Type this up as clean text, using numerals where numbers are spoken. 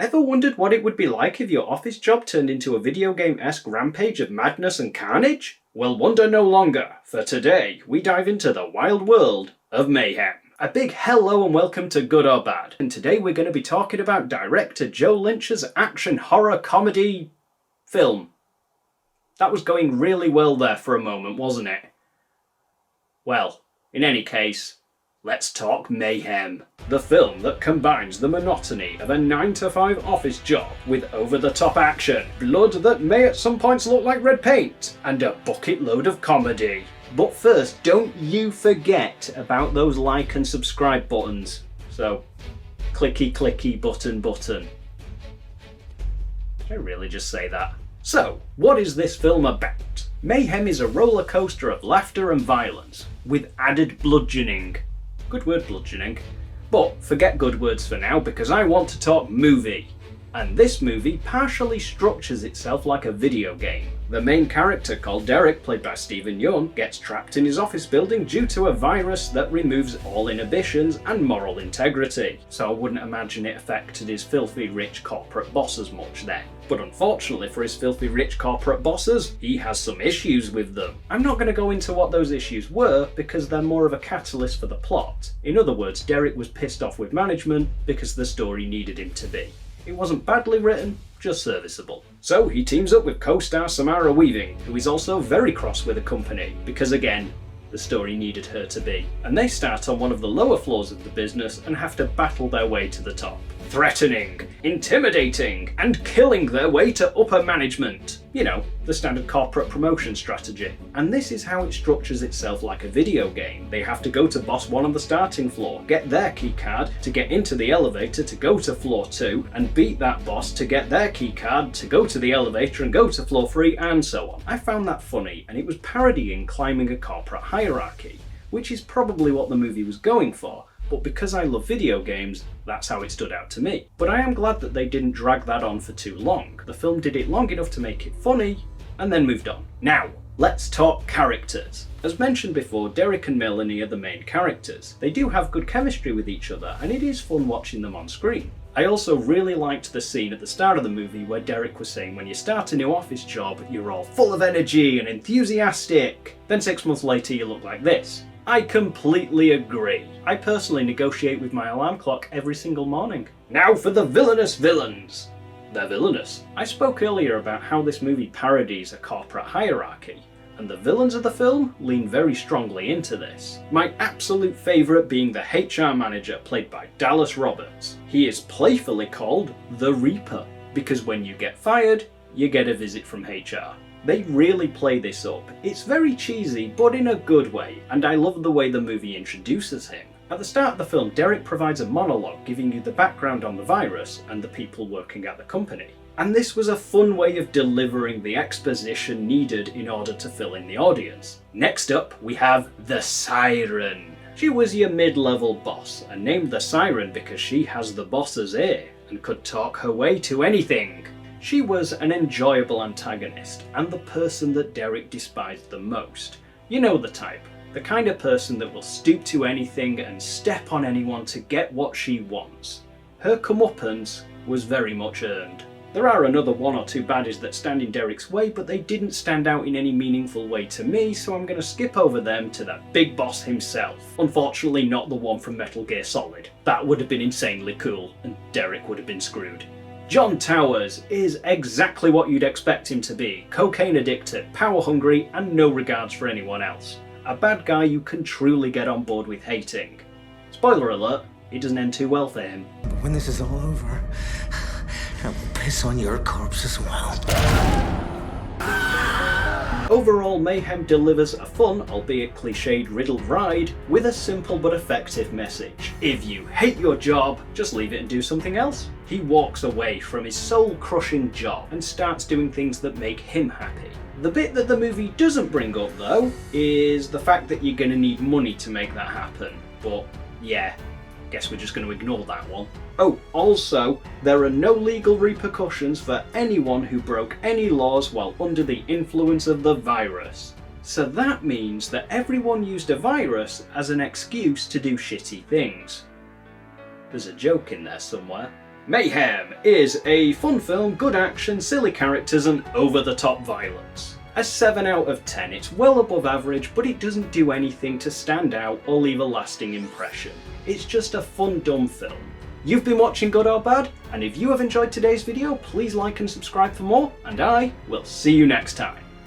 Ever wondered what it would be like if your office job turned into a video game-esque rampage of madness and carnage? Well, wonder no longer, for today we dive into the wild world of Mayhem. A big hello and welcome to Good or Bad, and today we're going to be talking about director Joe Lynch's action horror comedy film. That was going really well there for a moment, wasn't it? Well, in any case, let's talk Mayhem. The film that combines the monotony of a 9-to-5 office job with over-the-top action, blood that may at some points look like red paint, and a bucket load of comedy. But first, don't you forget about those like and subscribe buttons. So, clicky clicky button. Did I really just say that? So, what is this film about? Mayhem is a roller coaster of laughter and violence, with added bludgeoning. Good word, bludgeoning. But forget good words for now, because I want to talk movie. And this movie partially structures itself like a video game. The main character, called Derek, played by Stephen Yeun, gets trapped in his office building due to a virus that removes all inhibitions and moral integrity. So I wouldn't imagine it affected his filthy rich corporate bosses much then. But unfortunately for his filthy rich corporate bosses, he has some issues with them. I'm not going to go into what those issues were because they're more of a catalyst for the plot. In other words, Derek was pissed off with management because the story needed him to be. It wasn't badly written, just serviceable. So he teams up with co-star Samara Weaving, who is also very cross with the company, because again, the story needed her to be. And they start on one of the lower floors of the business and have to battle their way to the top. Threatening, intimidating, and killing their way to upper management. You know, the standard corporate promotion strategy. And this is how it structures itself like a video game. They have to go to boss 1 on the starting floor, get their key card to get into the elevator to go to floor 2, and beat that boss to get their key card to go to the elevator and go to floor 3, and so on. I found that funny, and it was parodying climbing a corporate hierarchy, which is probably what the movie was going for. But because I love video games, that's how it stood out to me. But I am glad that they didn't drag that on for too long. The film did it long enough to make it funny, and then moved on. Now, let's talk characters. As mentioned before, Derek and Melanie are the main characters. They do have good chemistry with each other, and it is fun watching them on screen. I also really liked the scene at the start of the movie where Derek was saying when you start a new office job, you're all full of energy and enthusiastic. Then 6 months later you look like this. I completely agree. I personally negotiate with my alarm clock every single morning. Now for the villainous villains. They're villainous. I spoke earlier about how this movie parodies a corporate hierarchy, and the villains of the film lean very strongly into this. My absolute favourite being the HR manager played by Dallas Roberts. He is playfully called the Reaper, because when you get fired, you get a visit from HR. They really play this up. It's very cheesy, but in a good way, and I love the way the movie introduces him. At the start of the film, Derek provides a monologue giving you the background on the virus and the people working at the company. And this was a fun way of delivering the exposition needed in order to fill in the audience. Next up, we have the Siren. She was your mid-level boss, and named the Siren because she has the boss's ear and could talk her way to anything. She was an enjoyable antagonist, and the person that Derek despised the most. You know the type. The kind of person that will stoop to anything and step on anyone to get what she wants. Her comeuppance was very much earned. There are another 1 or 2 baddies that stand in Derek's way, but they didn't stand out in any meaningful way to me, so I'm going to skip over them to the big boss himself. Unfortunately not the one from Metal Gear Solid. That would have been insanely cool, and Derek would have been screwed. John Towers is exactly what you'd expect him to be. Cocaine addicted, power hungry, and no regards for anyone else. A bad guy you can truly get on board with hating. Spoiler alert, it doesn't end too well for him. But when this is all over, I will piss on your corpse as well. Overall, Mayhem delivers a fun, albeit cliched riddled ride with a simple but effective message. If you hate your job, just leave it and do something else. He walks away from his soul-crushing job and starts doing things that make him happy. The bit that the movie doesn't bring up though is the fact that you're going to need money to make that happen. But yeah, guess we're just going to ignore that one. Oh, also, there are no legal repercussions for anyone who broke any laws while under the influence of the virus. So that means that everyone used a virus as an excuse to do shitty things. There's a joke in there somewhere. Mayhem is a fun film, good action, silly characters and over-the-top violence. A 7 out of 10, it's well above average, but it doesn't do anything to stand out or leave a lasting impression. It's just a fun, dumb film. You've been watching Good or Bad, and if you have enjoyed today's video, please like and subscribe for more, and I will see you next time.